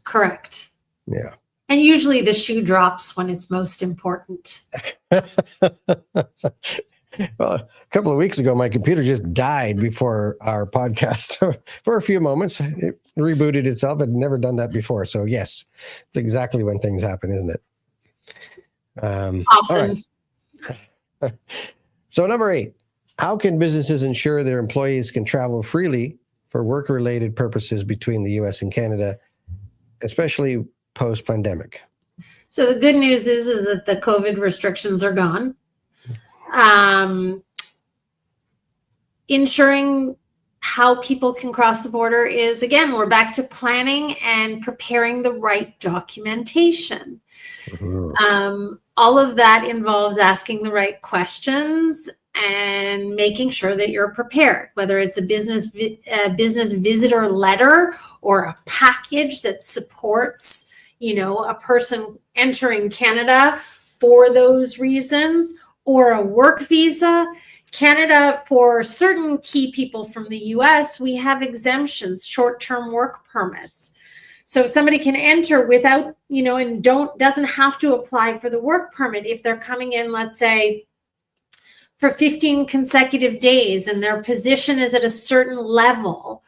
Correct. Yeah. And usually the shoe drops when it's most important. Well, a couple of weeks ago, my computer just died before our podcast for a few moments. It rebooted itself. I'd never done that before. So yes, it's exactly when things happen, isn't it? Often. All right. So number 8, how can businesses ensure their employees can travel freely for work-related purposes between the U.S. and Canada, especially post-pandemic? So the good news is that the COVID restrictions are gone. Ensuring how people can cross the border is, again, we're back to planning and preparing the right documentation. Mm-hmm. All of that involves asking the right questions and making sure that you're prepared, whether it's a business visitor letter or a package that supports, a person entering Canada for those reasons, or a work visa. Canada, for certain key people from the US, we have exemptions, short-term work permits. So somebody can enter without, and doesn't have to apply for the work permit if they're coming in, let's say, for 15 consecutive days, and their position is at a certain level.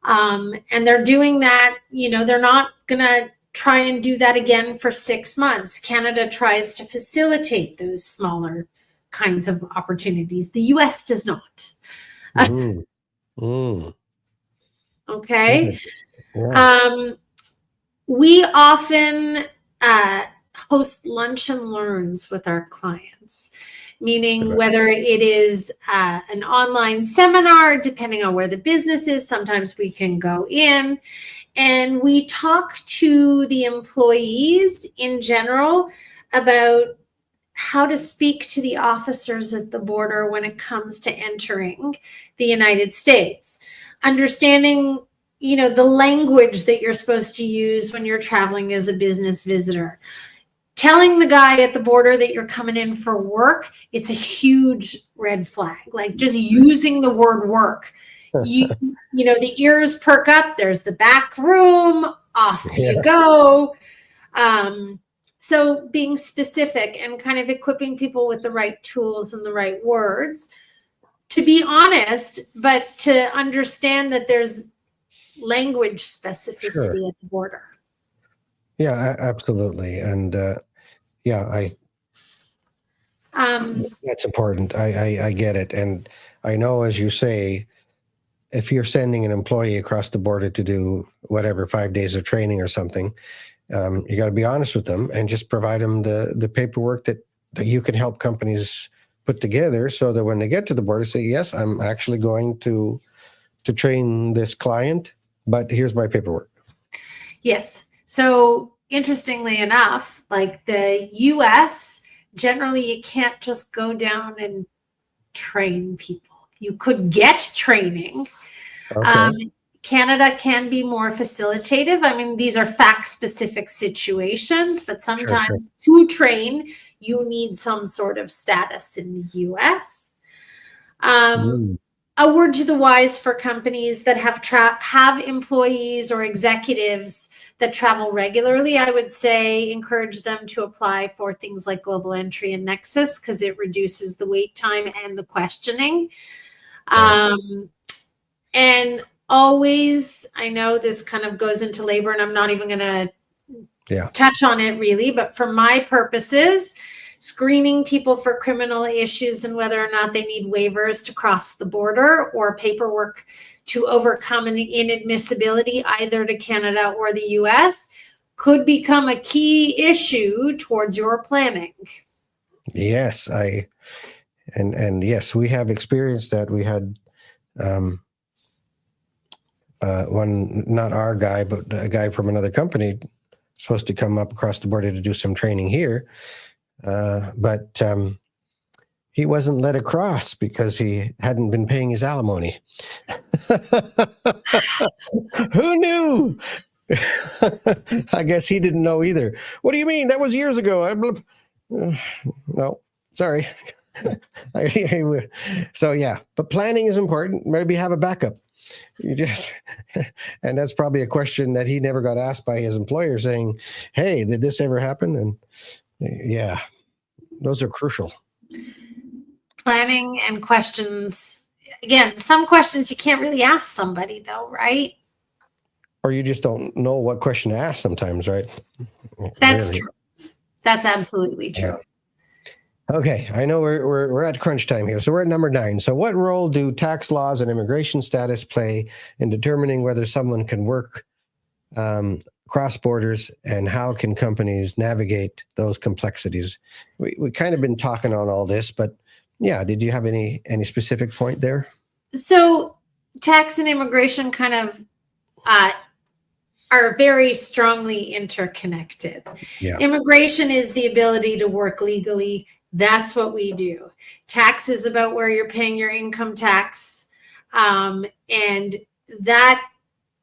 And they're doing that, they're not going to try and do that again for 6 months. Canada tries to facilitate those smaller kinds of opportunities. The US does not. Okay. Yeah. We often host lunch and learns with our clients, meaning whether it is an online seminar, depending on where the business is, sometimes we can go in and we talk to the employees in general about how to speak to the officers at the border when it comes to entering the United States, understanding, the language that you're supposed to use when you're traveling as a business visitor. Telling the guy at the border that you're coming in for work, it's a huge red flag. Like just using the word work, the ears perk up. There's the back room, off you go. So being specific and kind of equipping people with the right tools and the right words, to be honest, but to understand that there's language specificity at the border. Yeah, absolutely. And that's important. I get it. And I know, as you say, if you're sending an employee across the border to do whatever, 5 days of training or something, you got to be honest with them and just provide them the paperwork that you can help companies put together so that when they get to the border, say, yes, I'm actually going to train this client, but here's my paperwork. Yes. So interestingly enough, like the US, generally you can't just go down and train people. You could get training. Okay. Canada can be more facilitative. I mean, these are fact-specific situations, but sometimes to train, you need some sort of status in the US. A word to the wise for companies that have employees or executives that travel regularly, I would say encourage them to apply for things like Global Entry and Nexus, because it reduces the wait time and the questioning. And always, I know this kind of goes into labor, and I'm not even going to touch on it really, but for my purposes, screening people for criminal issues and whether or not they need waivers to cross the border or paperwork to overcome an inadmissibility either to Canada or the US could become a key issue towards your planning. Yes, and yes, we have experienced that. We had one, not our guy, but a guy from another company supposed to come up across the border to do some training here. But he wasn't let across because he hadn't been paying his alimony. Who knew? I guess he didn't know either. What do you mean? That was years ago. No, sorry. So yeah, but planning is important. Maybe have a backup. And that's probably a question that he never got asked by his employer, saying, "Hey, did this ever happen?" And yeah, those are crucial. Planning and questions. Again, some questions you can't really ask somebody though, right? Or you just don't know what question to ask sometimes, right? That's true. That's absolutely true. Yeah. Okay, I know we're at crunch time here, so we're at number 9. So what role do tax laws and immigration status play in determining whether someone can work cross borders, and how can companies navigate those complexities? We kind of been talking on all this, but yeah, did you have any specific point there? So tax and immigration kind of are very strongly interconnected. Yeah. Immigration is the ability to work legally. That's what we do. Tax is about where you're paying your income tax. And that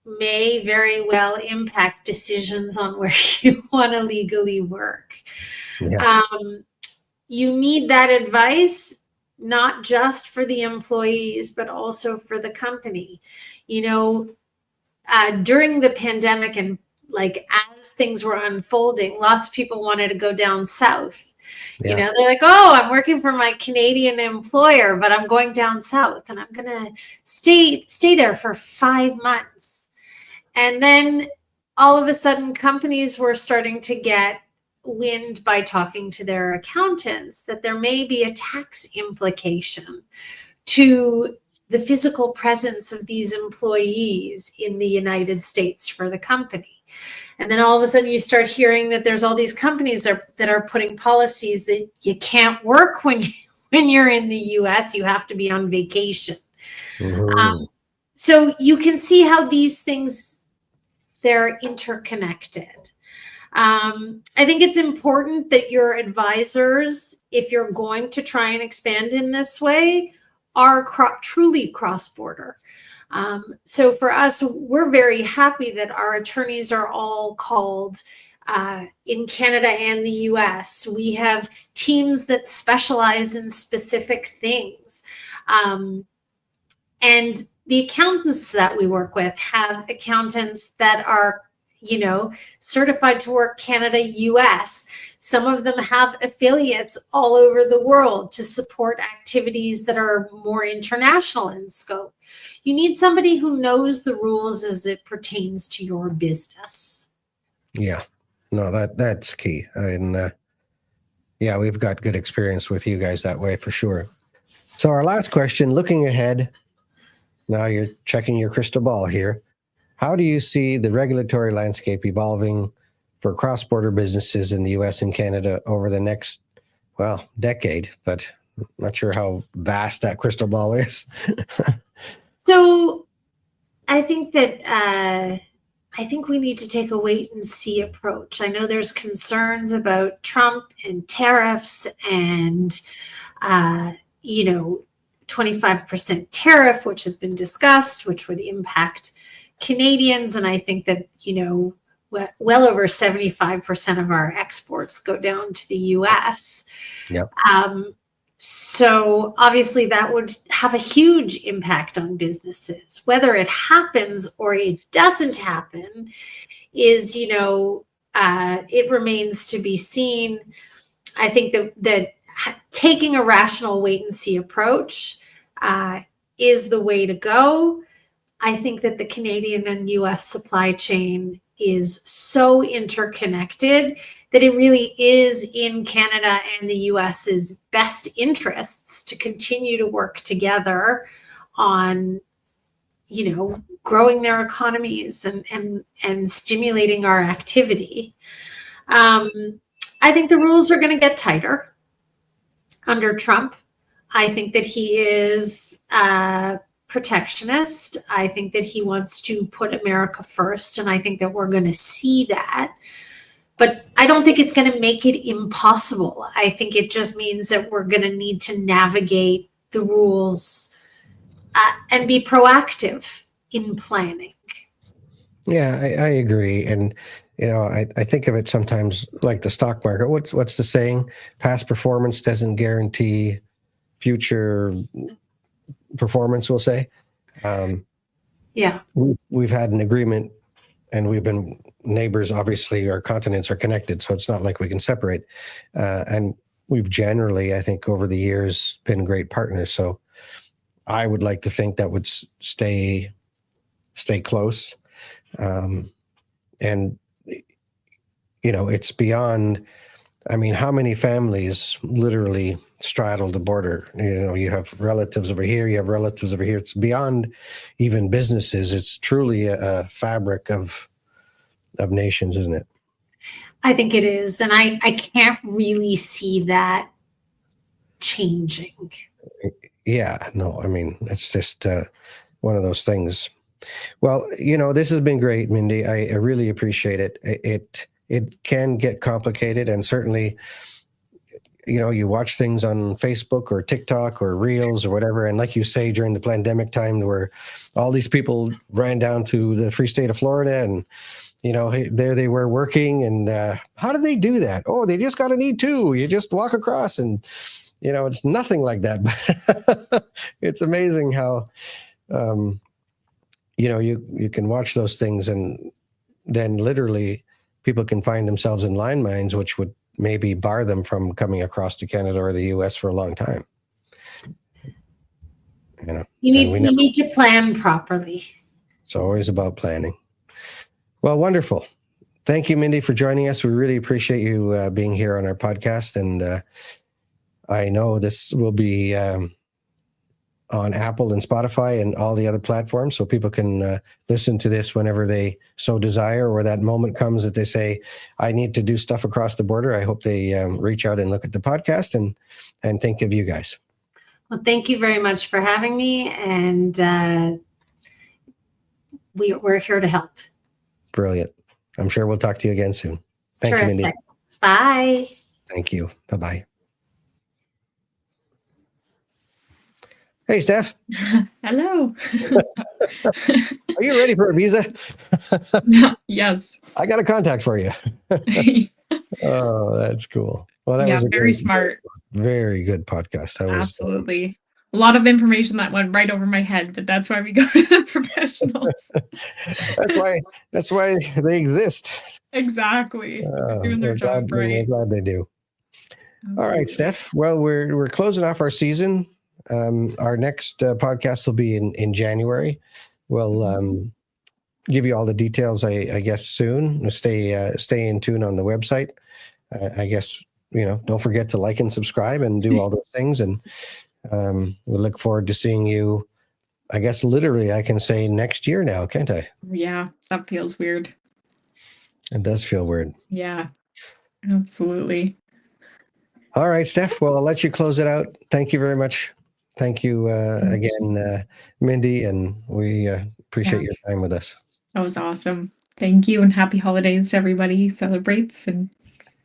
may very well impact decisions on where you want to legally work. Yeah. You need that advice, not just for the employees, but also for the company. You know, during the pandemic and like as things were unfolding, lots of people wanted to go down south. Yeah. You know, they're like, oh, I'm working for my Canadian employer, but I'm going down south and I'm going to stay there for 5 months. And then all of a sudden, companies were starting to get wind by talking to their accountants that there may be a tax implication to the physical presence of these employees in the United States for the company. And then all of a sudden you start hearing that there's all these companies that are putting policies that you can't work when you're in the US, you have to be on vacation. Mm-hmm. So you can see how these things, they're interconnected. I think it's important that your advisors, if you're going to try and expand in this way, are truly cross-border. So for us, we're very happy that our attorneys are all called in Canada and the US. We have teams that specialize in specific things. And the accountants that we work with have accountants that are, you know, certified to work Canada, US. Some of them have affiliates all over the world to support activities that are more international in scope. You need somebody who knows the rules as it pertains to your business. Yeah, no, that's key. And yeah, we've got good experience with you guys that way for sure. So our last question, looking ahead, now you're checking your crystal ball here. How do you see the regulatory landscape evolving for cross-border businesses in the US and Canada over the next, well, decade? But I'm not sure how vast that crystal ball is. So I think that I think we need to take a wait and see approach. I know there's concerns about Trump and tariffs and, 25% tariff, which has been discussed, which would impact Canadians. And I think that, well over 75% of our exports go down to the US. Yep. So obviously that would have a huge impact on businesses. Whether it happens or it doesn't happen is, it remains to be seen. I think that taking a rational wait and see approach is the way to go. I think that the Canadian and US supply chain is so interconnected that it really is in Canada and the US's best interests to continue to work together on, growing their economies and stimulating our activity. I think the rules are going to get tighter under Trump. I think that he is protectionist. I think that he wants to put America first, and I think that we're going to see that. But I don't think it's going to make it impossible. I think it just means that we're going to need to navigate the rules and be proactive in planning. Yeah, I agree. And, I think of it sometimes like the stock market. What's the saying? Past performance doesn't guarantee future performance, we'll say. We've had an agreement, and we've been neighbors. Obviously, our continents are connected, so it's not like we can separate. And we've generally, I think, over the years been great partners. So I would like to think that would stay close. And, it's beyond, how many families literally straddle the border? You have relatives over here, you have relatives over here. It's beyond even businesses. It's truly a fabric of nations, isn't it? I think it is. And I can't really see that changing. Yeah, no, it's just one of those things. Well, this has been great, Mindy. I really appreciate it. It can get complicated, and certainly, you watch things on Facebook or TikTok or Reels or whatever, and like you say, during the pandemic time, where all these people ran down to the free state of Florida, and there they were working, and how did they do that? Oh, they just got an E2. You just walk across, and it's nothing like that. It's amazing how you can watch those things, and then literally people can find themselves in landmines, which would maybe bar them from coming across to Canada or the US for a long time. You need to plan properly. It's always about planning. Well, wonderful. Thank you, Mindy, for joining us. We really appreciate you being here on our podcast. And I know this will be on Apple and Spotify and all the other platforms, so people can listen to this whenever they so desire, or that moment comes that they say, I need to do stuff across the border. I hope they reach out and look at the podcast and think of you guys. Well, thank you very much for having me, and we're here to help. Brilliant. I'm sure we'll talk to you again soon. Thank you, Mindy. Bye. Thank you. Bye-bye. Hey, Steph. Hello. Are you ready for a visa? Yes. I got a contact for you. Oh, that's cool. Well, that was very smart. Very good podcast. That was absolutely a lot of information that went right over my head, but that's why we go to the professionals. that's why they exist. Exactly. They're doing their job right. I'm glad they do. Absolutely. All right, Steph. Well, we're closing off our season. Our next podcast will be in January. We'll give you all the details, I guess, soon. Stay in tune on the website. I guess, don't forget to like and subscribe and do all those things. And we look forward to seeing you, I guess, literally, I can say next year now, can't I? Yeah, that feels weird. It does feel weird. Yeah, absolutely. All right, Steph. Well, I'll let you close it out. Thank you very much. Thank you again, Mindy, and we appreciate your time with us. That was awesome. Thank you, and happy holidays to everybody who celebrates. And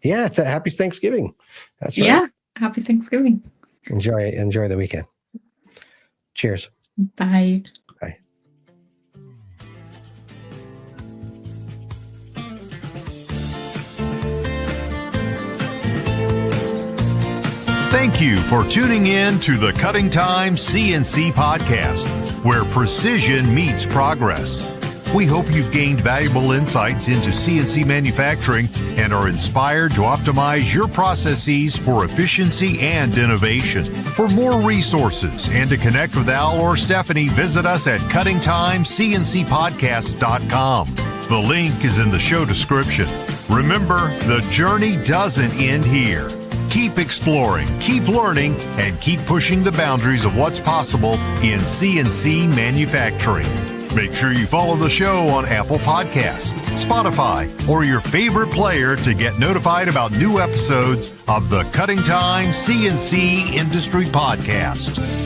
yeah, happy Thanksgiving. That's right. Yeah, happy Thanksgiving. Enjoy the weekend. Cheers. Bye. Bye. Thank you for tuning in to the Cutting Time CNC Podcast, where precision meets progress. We hope you've gained valuable insights into CNC manufacturing and are inspired to optimize your processes for efficiency and innovation. For more resources and to connect with Al or Stephanie, visit us at cuttingtimecncpodcast.com. The link is in the show description. Remember, the journey doesn't end here. Keep exploring, keep learning, and keep pushing the boundaries of what's possible in CNC manufacturing. Make sure you follow the show on Apple Podcasts, Spotify, or your favorite player to get notified about new episodes of the Cutting Time CNC Industry Podcast.